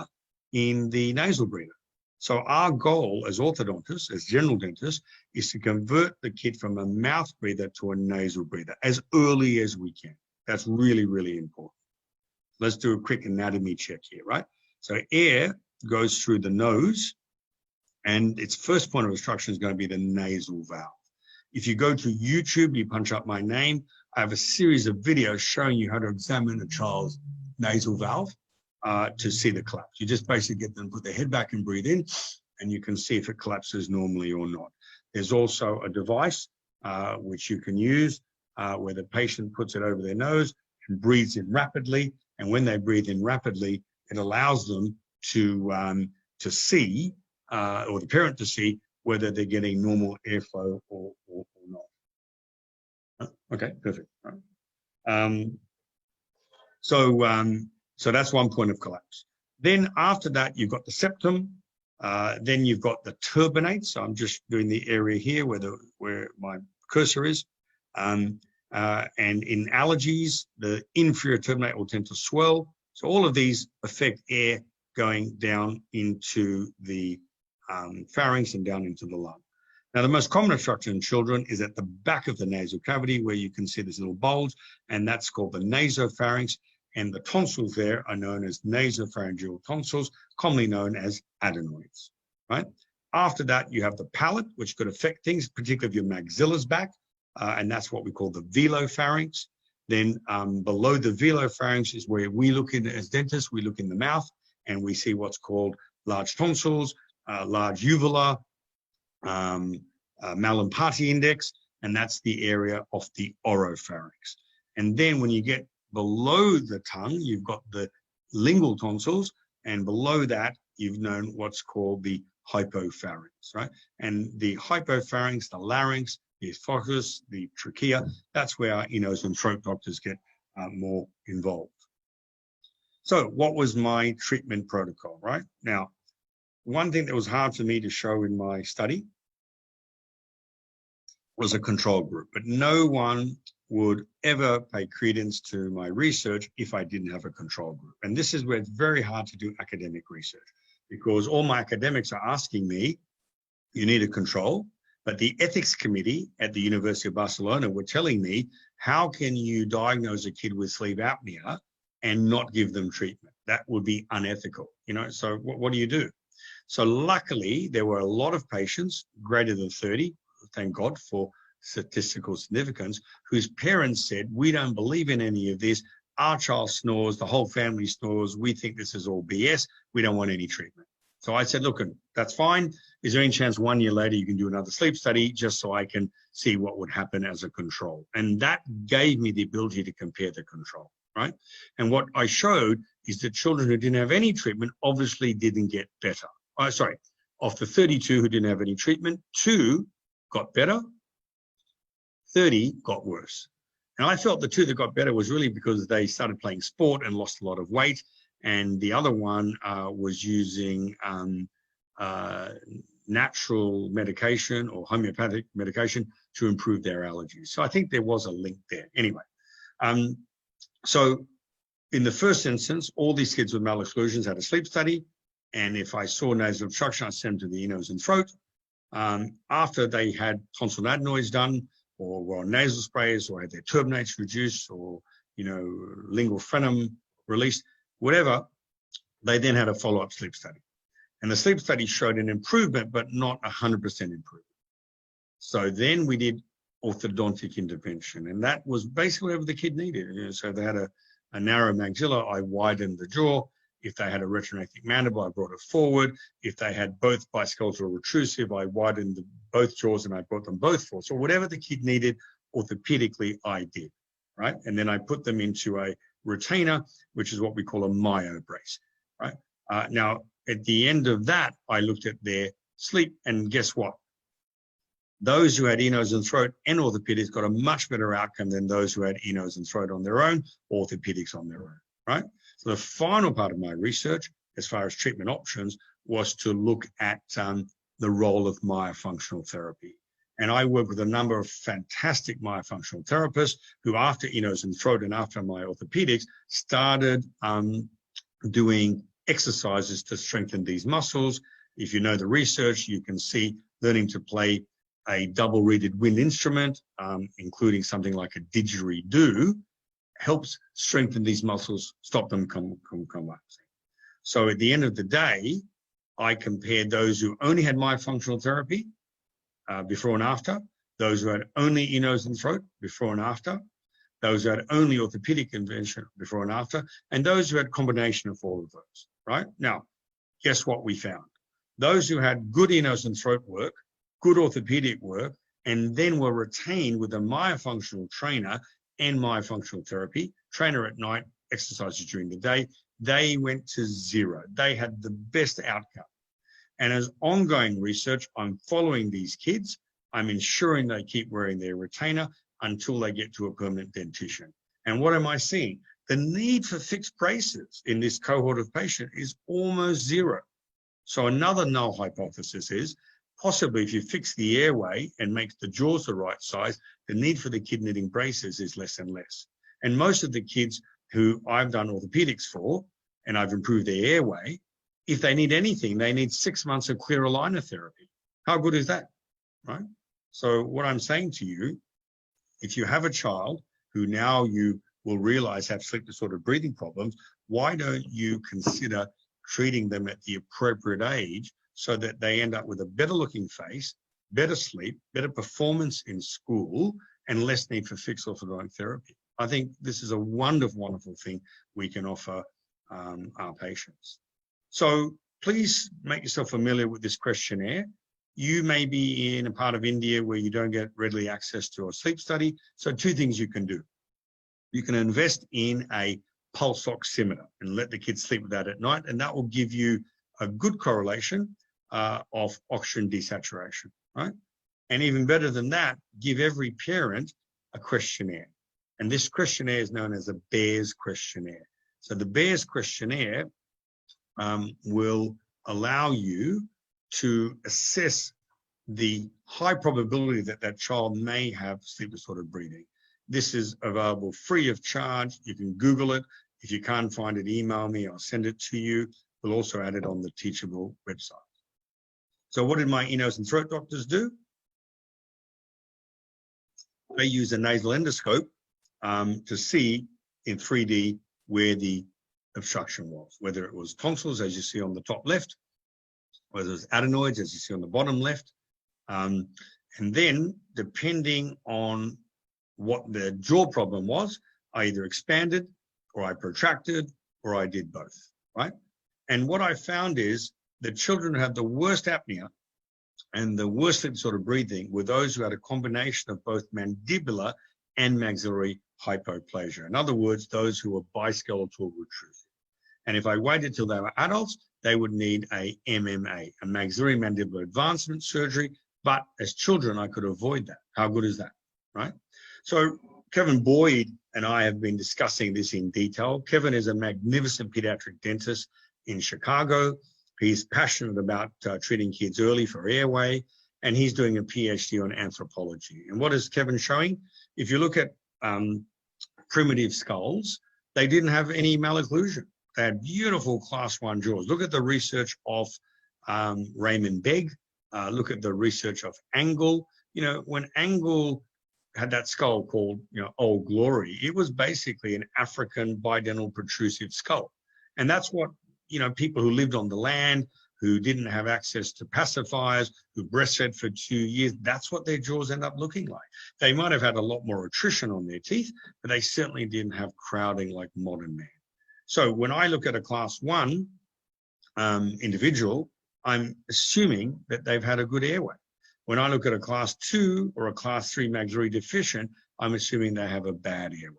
in the nasal breather. So our goal as orthodontists, as general dentists, is to convert the kid from a mouth breather to a nasal breather as early as we can. That's really, really important. Let's do a quick anatomy check here, right? So air goes through the nose, and its first point of obstruction is going to be the nasal valve. If you go to YouTube, you punch up my name, I have a series of videos showing you how to examine a child's nasal valve to see the collapse. You just basically get them to put their head back and breathe in, and you can see if it collapses normally or not. There's also a device which you can use where the patient puts it over their nose and breathes in rapidly. And when they breathe in rapidly, it allows them to see, or the parent to see, whether they're getting normal airflow or not. Okay, perfect. So that's one point of collapse. Then after that, you've got the septum. Then you've got the turbinate. So I'm just doing the area here where my cursor is. And in allergies, the inferior turbinate will tend to swell. So all of these affect air going down into the pharynx and down into the lung. Now, the most common obstruction in children is at the back of the nasal cavity, where you can see this little bulge, and that's called the nasopharynx. And the tonsils there are known as nasopharyngeal tonsils, commonly known as adenoids, right? After that, you have the palate, which could affect things, particularly if your maxilla's back, and that's what we call the velopharynx. Then below the velopharynx is where we look in as dentists, we look in the mouth, and we see what's called large tonsils, large uvula, Mallampati index, and that's the area of the oropharynx. And then when you get below the tongue, you've got the lingual tonsils, and below that, you've known what's called the hypopharynx, right? And the hypopharynx, the larynx, the esophagus, the trachea, that's where our ear, nose, and throat doctors get more involved. So what was my treatment protocol, right? Now, one thing that was hard for me to show in my study was a control group, but no one would ever pay credence to my research if I didn't have a control group. And this is where it's very hard to do academic research, because all my academics are asking me, you need a control, but the ethics committee at the University of Barcelona were telling me, how can you diagnose a kid with sleep apnea and not give them treatment? That would be unethical, you know, so what do you do? So luckily, there were a lot of patients greater than 30, thank God for statistical significance, whose parents said, we don't believe in any of this. Our child snores, the whole family snores. We think this is all BS. We don't want any treatment. So I said, look, that's fine. Is there any chance 1 year later you can do another sleep study just so I can see what would happen as a control? And that gave me the ability to compare the control, right? And what I showed is that children who didn't have any treatment obviously didn't get better. Of the 32 who didn't have any treatment, 2 got better, 30 got worse. And I felt the 2 that got better was really because they started playing sport and lost a lot of weight. And the other one was using natural medication or homeopathic medication to improve their allergies. So I think there was a link there. Anyway, so in the first instance, all these kids with malocclusions had a sleep study. And if I saw nasal obstruction, I sent them to the ear, nose, and throat. After they had tonsil adenoids done, or were on nasal sprays, or had their turbinates reduced, or lingual frenum released, whatever, they then had a follow-up sleep study. And the sleep study showed an improvement, but not 100% improvement. So then we did orthodontic intervention, and that was basically whatever the kid needed. So they had a narrow maxilla, I widened the jaw. If they had a retrognathic mandible, I brought it forward. If they had both biskeletal or retrusive, I widened both jaws and I brought them both forward. So whatever the kid needed orthopedically, I did, right? And then I put them into a retainer, which is what we call a myo brace, right? Now, at the end of that, I looked at their sleep, and guess what? Those who had ear, nose, and throat and orthopedics got a much better outcome than those who had ear, nose, and throat on their own, orthopedics on their own, right? So the final part of my research, as far as treatment options, was to look at the role of myofunctional therapy. And I work with a number of fantastic myofunctional therapists who, after ear, nose, and throat and after my orthopedics, started doing exercises to strengthen these muscles. If you know the research, you can see learning to play a double-reeded wind instrument, including something like a didgeridoo, helps strengthen these muscles, stop them collapsing. So at the end of the day, I compared those who only had myofunctional therapy before and after, those who had only ear, nose, and throat before and after, those who had only orthopedic intervention before and after, and those who had combination of all of those, right? Now, guess what we found? Those who had good ear, nose, and throat work, good orthopedic work, and then were retained with a myofunctional trainer and myofunctional therapy, trainer at night, exercises during the day, they went to 0. They had the best outcome. And as ongoing research, I'm following these kids. I'm ensuring they keep wearing their retainer until they get to a permanent dentition. And what am I seeing? The need for fixed braces in this cohort of patient is almost 0. So another null hypothesis is possibly if you fix the airway and make the jaws the right size, the need for the kid needing braces is less and less. And most of the kids who I've done orthopedics for, and I've improved their airway, if they need anything, they need 6 months of clear aligner therapy. How good is that, right? So what I'm saying to you, if you have a child who now you will realize have sleep disorder breathing problems, why don't you consider treating them at the appropriate age so that they end up with a better looking face, better sleep, better performance in school, and less need for fixed orthodontic therapy? I think this is a wonderful, wonderful thing we can offer our patients. So please make yourself familiar with this questionnaire. You may be in a part of India where you don't get readily access to a sleep study. So 2 things you can do. You can invest in a pulse oximeter and let the kids sleep with that at night, and that will give you a good correlation of oxygen desaturation, right? And even better than that, give every parent a questionnaire. And this questionnaire is known as a Bears questionnaire. So the Bears questionnaire will allow you to assess the high probability that that child may have sleep disordered breathing. This is available free of charge. You can Google it. If you can't find it, email me, I'll send it to you. We'll also add it on the Teachable website. So what did my ear, nose, and throat doctors do? They use a nasal endoscope to see in 3D where the obstruction was, whether it was tonsils, as you see on the top left, whether it was adenoids, as you see on the bottom left. And then, depending on what the jaw problem was, I either expanded or I protracted or I did both, right? And what I found is the children who had the worst apnea and the worst sleep disorder breathing were those who had a combination of both mandibular and maxillary hypoplasia. In other words, those who were biskeletal retrusive. And if I waited till they were adults, they would need a MMA, a maxillary mandibular advancement surgery. But as children, I could avoid that. How good is that, right? So Kevin Boyd and I have been discussing this in detail. Kevin is a magnificent pediatric dentist in Chicago. He's passionate about treating kids early for airway, and he's doing a PhD on anthropology. And what is Kevin showing? If you look at primitive skulls, they didn't have any malocclusion. They had beautiful class 1 jaws. Look at the research of Raymond Begg. Look at the research of Angle. You know, when Angle had that skull called, Old Glory, it was basically an African bidental protrusive skull. And that's what, people who lived on the land, who didn't have access to pacifiers, who breastfed for 2 years, that's what their jaws end up looking like. They might have had a lot more attrition on their teeth, but they certainly didn't have crowding like modern man. So when I look at a class 1 individual, I'm assuming that they've had a good airway. When I look at a class 2 or a class 3 maxillary deficient, I'm assuming they have a bad airway.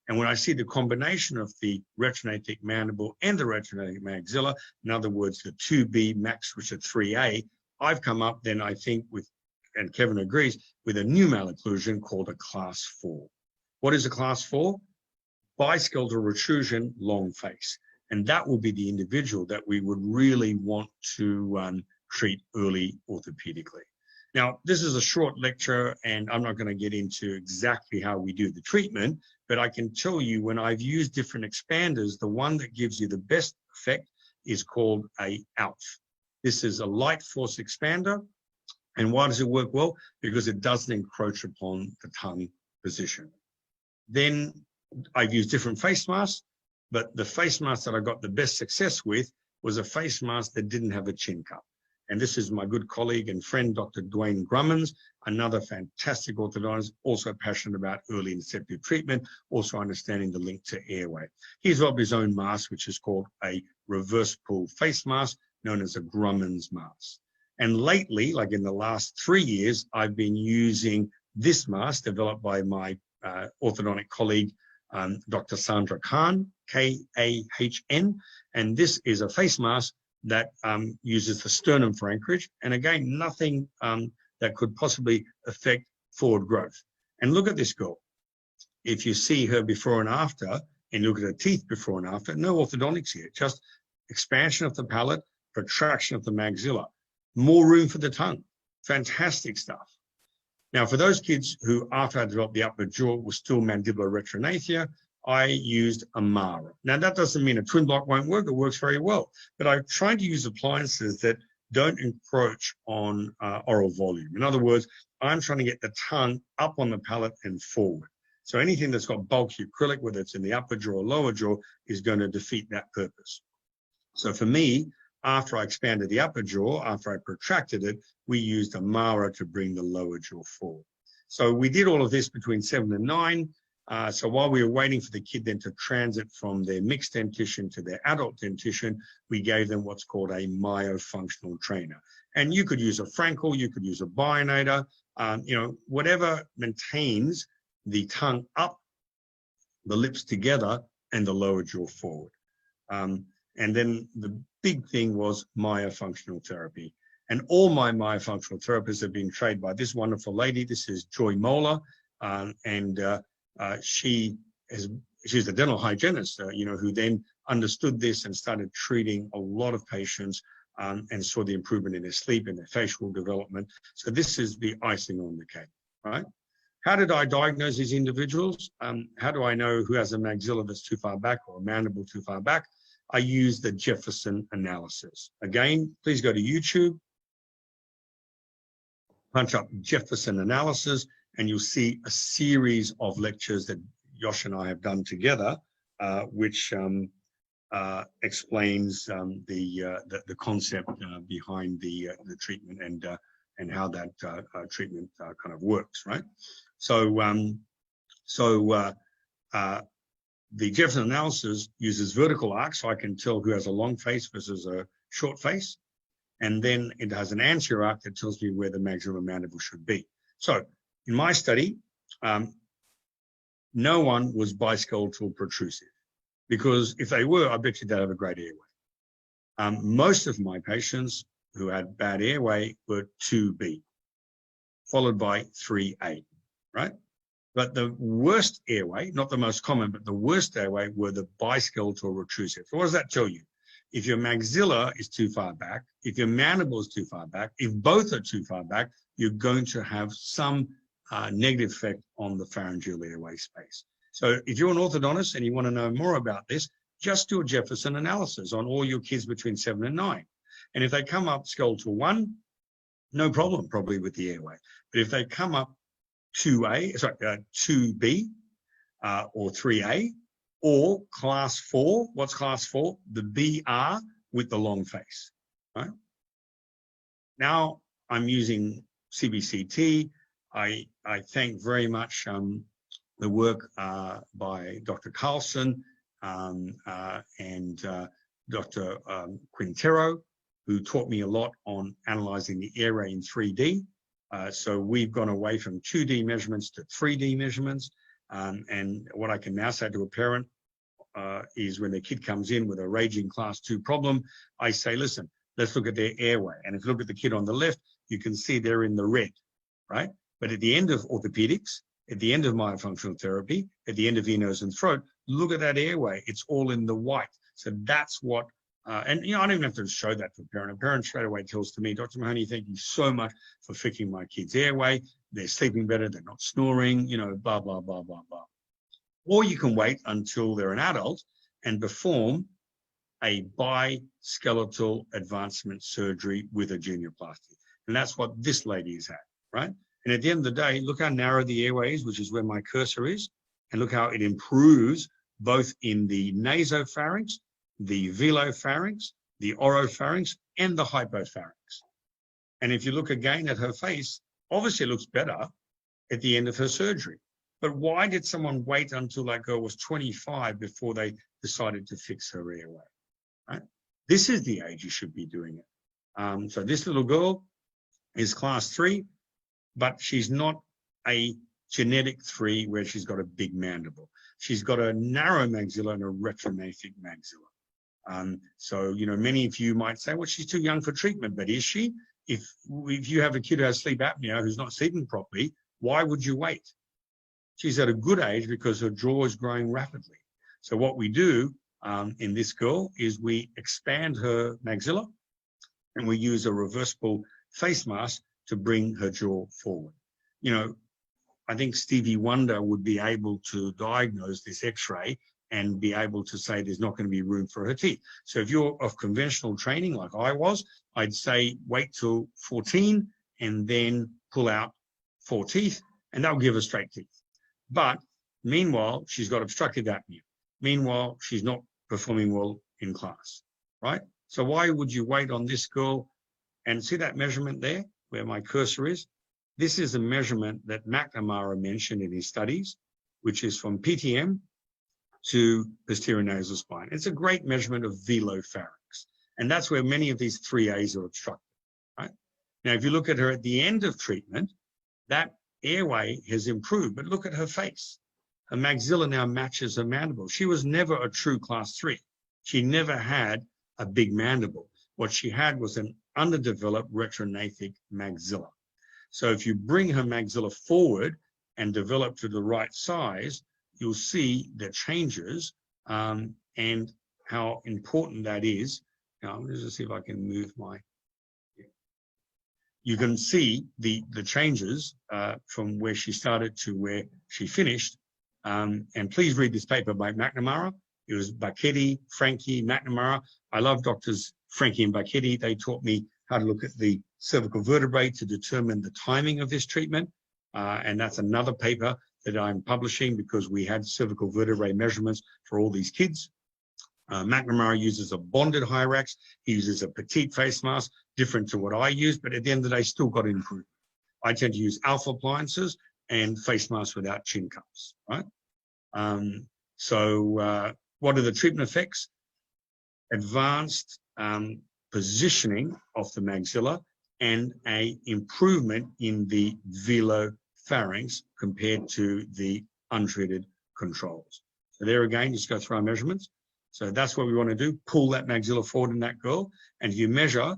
And when I see the combination of the retronatic mandible and the retronatic maxilla, in other words, the 2B max, which are 3A, I've come up then, I think, with, and Kevin agrees, with a new malocclusion called a class 4. What is a class 4? Biskeletal retrusion, long face. And that will be the individual that we would really want to treat early orthopedically. Now, this is a short lecture, and I'm not going to get into exactly how we do the treatment, but I can tell you when I've used different expanders, the one that gives you the best effect is called a ALF. This is a light force expander. And why does it work well? Because it doesn't encroach upon the tongue position. Then I've used different face masks, but the face mask that I got the best success with was a face mask that didn't have a chin cup. And this is my good colleague and friend, Dr. Dwayne Grummans, another fantastic orthodontist, also passionate about early inceptive treatment, also understanding the link to airway. He's developed his own mask, which is called a reverse pull face mask, known as a Grummans mask. And lately, like in the last 3 years, I've been using this mask developed by my orthodontic colleague, Dr. Sandra Khan. K-A-H-N. And this is a face mask that uses the sternum for anchorage. And again, nothing that could possibly affect forward growth. And look at this girl. If you see her before and after, and look at her teeth before and after, no orthodontics here, just expansion of the palate, protraction of the maxilla, more room for the tongue. Fantastic stuff. Now, for those kids who, after I developed the upper jaw, was still mandibular retrognathia, I used a Mara. Now, that doesn't mean a twin block won't work. It works very well. But I tried to use appliances that don't encroach on oral volume. In other words, I'm trying to get the tongue up on the palate and forward. So anything that's got bulky acrylic, whether it's in the upper jaw or lower jaw, is going to defeat that purpose. So for me, after I expanded the upper jaw, after I protracted it, we used a Mara to bring the lower jaw forward. So we did all of this between 7 and 9. So while we were waiting for the kid then to transit from their mixed dentition to their adult dentition, we gave them what's called a myofunctional trainer. And you could use a Frankel, you could use a bionator, whatever maintains the tongue up, the lips together, and the lower jaw forward. And then the big thing was myofunctional therapy. And all my myofunctional therapists have been trained by this wonderful lady. This is Joy Moeller, she's a dental hygienist, who then understood this and started treating a lot of patients and saw the improvement in their sleep and their facial development. So this is the icing on the cake, right? How did I diagnose these individuals? How do I know who has a maxilla that's too far back or a mandible too far back? I use the Jefferson analysis. Again, please go to YouTube, punch up Jefferson analysis, and you'll see a series of lectures that Josh and I have done together, which explains the concept behind the treatment and how that treatment kind of works, right? So the Jefferson analysis uses vertical arcs, so I can tell who has a long face versus a short face. And then it has an anterior arc that tells me where the maxilla mandible should be. So in my study, no one was biskeletal protrusive, because if they were, I bet you they'd have a great airway. Most of my patients who had bad airway were 2B, followed by 3A, right? But the worst airway, not the most common, but the worst airway were the biskeletal retrusive. So what does that tell you? If your maxilla is too far back, if your mandible is too far back, if both are too far back, you're going to have some negative effect on the pharyngeal airway space. So if you're an orthodontist and you want to know more about this, just do a Jefferson analysis on all your kids between 7 and 9. And if they come up skeletal 1, no problem probably with the airway. But if they come up 2B or 3A or class 4, what's class 4? The BR with the long face, right? Now I'm using CBCT. I thank very much the work by Dr. Carlson and Dr. Quintero, who taught me a lot on analyzing the airway in 3D. So we've gone away from 2D measurements to 3D measurements. And what I can now say to a parent is when their kid comes in with a raging class 2 problem, I say, listen, let's look at their airway. And if you look at the kid on the left, you can see they're in the red, right? But at the end of orthopedics, at the end of myofunctional therapy, at the end of ear, nose, and throat, look at that airway. It's all in the white. So that's what, and I don't even have to show that to a parent. A parent straight away tells to me, Dr. Mahony, thank you so much for fixing my kid's airway. They're sleeping better. They're not snoring, blah, blah, blah, blah, blah. Or you can wait until they're an adult and perform a biskeletal advancement surgery with a genioplasty. And that's what this lady has had, right? And at the end of the day, look how narrow the airway is, which is where my cursor is, and look how it improves both in the nasopharynx, the velopharynx, the oropharynx, and the hypopharynx. And if you look again at her face, obviously it looks better at the end of her surgery. But why did someone wait until that girl was 25 before they decided to fix her airway, right? This is the age you should be doing it. So this little girl is class 3, but she's not a genetic 3, where she's got a big mandible. She's got a narrow maxilla and a retrognathic maxilla. So, you know, many of you might say, well, she's too young for treatment, but is she? If you have a kid who has sleep apnea, who's not sleeping properly, why would you wait? She's at a good age because her jaw is growing rapidly. So what we do in this girl is we expand her maxilla and we use a reversible face mask to bring her jaw forward. You know, I think Stevie Wonder would be able to diagnose this X-ray and be able to say there's not going to be room for her teeth. So if you're of conventional training like I was, I'd say wait till 14 and then pull out 4 teeth, and that'll give her straight teeth. But meanwhile, she's got obstructive apnea. Meanwhile, she's not performing well in class, right? So why would you wait on this girl? And see that measurement there where my cursor is? This is a measurement that McNamara mentioned in his studies, which is from PTM to posterior nasal spine. It's a great measurement of velopharynx. And that's where many of these 3As are obstructed, right? Now, if you look at her at the end of treatment, that airway has improved, but look at her face. Her maxilla now matches her mandible. She was never a true class 3. She never had a big mandible. What she had was an underdeveloped retrognathic maxilla. So if you bring her maxilla forward and develop to the right size, you'll see the changes and how important that is. Now, let's just see if I can move my... You can see the changes from where she started to where she finished. And please read this paper by McNamara. It was Bacchetti, Frankie, McNamara. I love doctors Frankie and Bacchetti. They taught me how to look at the cervical vertebrae to determine the timing of this treatment. And that's another paper that I'm publishing because we had cervical vertebrae measurements for all these kids. McNamara uses a bonded Hyrax. He uses a petite face mask, different to what I use, but at the end of the day, still got improved. I tend to use alpha appliances and face masks without chin cups, right? What are the treatment effects? Advanced positioning of the maxilla and a improvement in the velopharynx compared to the untreated controls. So there again, just go through our measurements. So that's what we want to do, pull that maxilla forward in that girl. And if you measure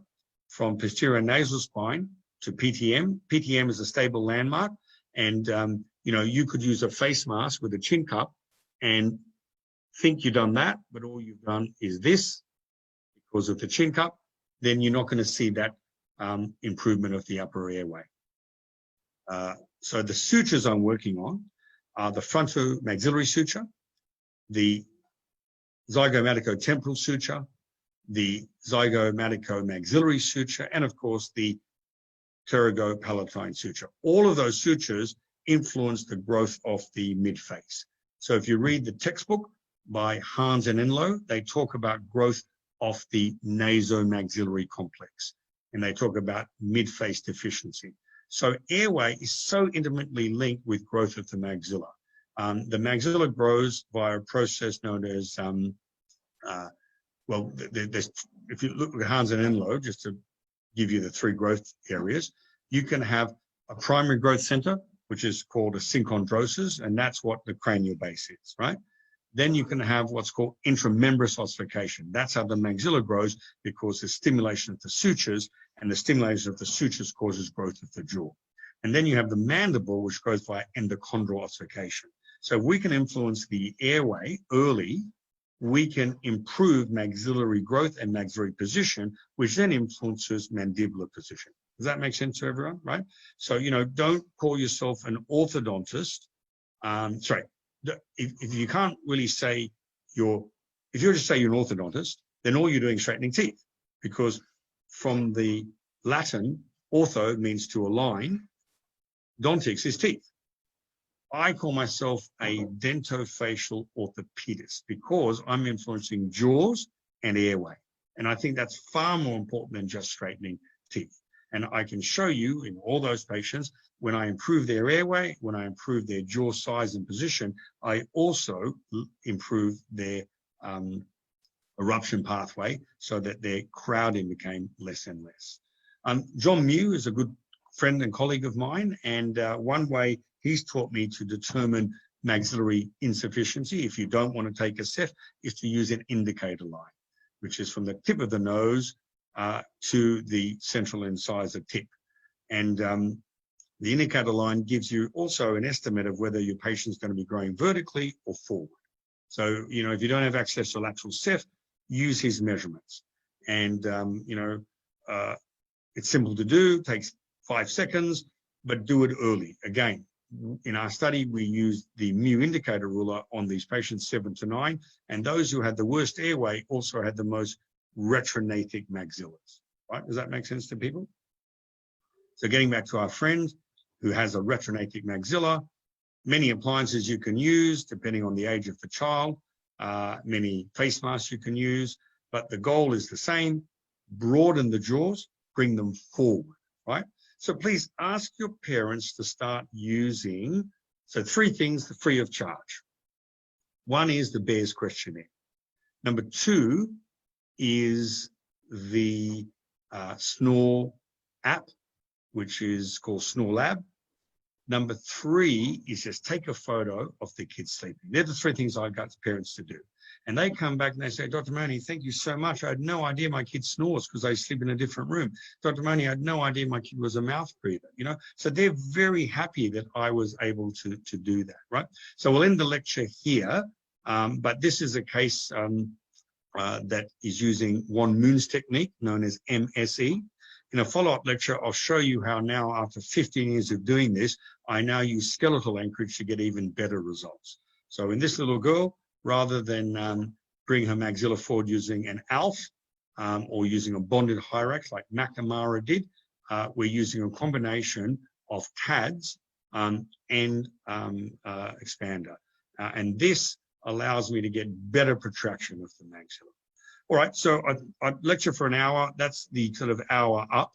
from posterior nasal spine to PTM, PTM is a stable landmark. And, you know, you could use a face mask with a chin cup and think you've done that, but all you've done is this because of the chin cup, then you're not going to see that improvement of the upper airway. So the sutures I'm working on are the frontomaxillary suture, the zygomaticotemporal suture, the zygomaticomaxillary suture, and of course the pterygopalatine suture. All of those sutures influence the growth of the midface. So if you read the textbook by Hans and Enlow, they talk about growth of the nasomaxillary complex, and they talk about midface deficiency. So airway is so intimately linked with growth of the maxilla. The maxilla grows via a process known as, if you look at Hans and Enlow, just to give you the 3 growth areas, you can have a primary growth center, which is called a synchondrosis, and that's what the cranial base is, right? Then you can have what's called intramembranous ossification. That's how the maxilla grows because there's stimulation of the sutures, and the stimulation of the sutures causes growth of the jaw. And then you have the mandible, which grows by endochondral ossification. So if we can influence the airway early, we can improve maxillary growth and maxillary position, which then influences mandibular position. Does that make sense to everyone, right? So, you know, don't call yourself an orthodontist. If you can't really say if you just say you're an orthodontist, then all you're doing is straightening teeth, because from the Latin, ortho means to align, dontics is teeth. I call myself a dentofacial orthopedist because I'm influencing jaws and airway. And I think that's far more important than just straightening teeth. And I can show you in all those patients, when I improve their airway, when I improve their jaw size and position, I also improve their eruption pathway so that their crowding became less and less. John Mew is a good friend and colleague of mine, and one way he's taught me to determine maxillary insufficiency, if you don't want to take a set, is to use an indicator line, which is from the tip of the nose to the central incisor tip. And the indicator line gives you also an estimate of whether your patient's going to be growing vertically or forward. So, you know, if you don't have access to lateral ceph, use his measurements. And, you know, it's simple to do, takes 5 seconds, but do it early. Again, in our study, we used the mu indicator ruler on these patients 7 to 9, and those who had the worst airway also had the most retronatic maxillas. Right? Does that make sense to people? So getting back to our friend who has a retronatic maxilla, many appliances you can use depending on the age of the child, many face masks you can use, but the goal is the same: broaden the jaws, bring them forward, right? So please ask your parents to start using, so 3 things free of charge. 1 is the Bears questionnaire. Number 2 is the Snore app, which is called Snore Lab. Number 3 is just take a photo of the kids sleeping. They're the 3 things I got parents to do. And they come back and they say, Dr. Mahony, thank you so much. I had no idea my kid snores because they sleep in a different room. Dr. Mahony, I had no idea my kid was a mouth breather, you know. So they're very happy that I was able to do that, right? So we'll end the lecture here, but this is a case that is using Juan Moon's technique, known as MSE. In a follow-up lecture, I'll show you how now, after 15 years of doing this, I now use skeletal anchorage to get even better results. So in this little girl, rather than bring her maxilla forward using an ALF or using a bonded hyrax like McNamara did, we're using a combination of TADS and expander. And this allows me to get better protraction of the maxilla. All right, so I lecture for an hour. That's the sort of hour up.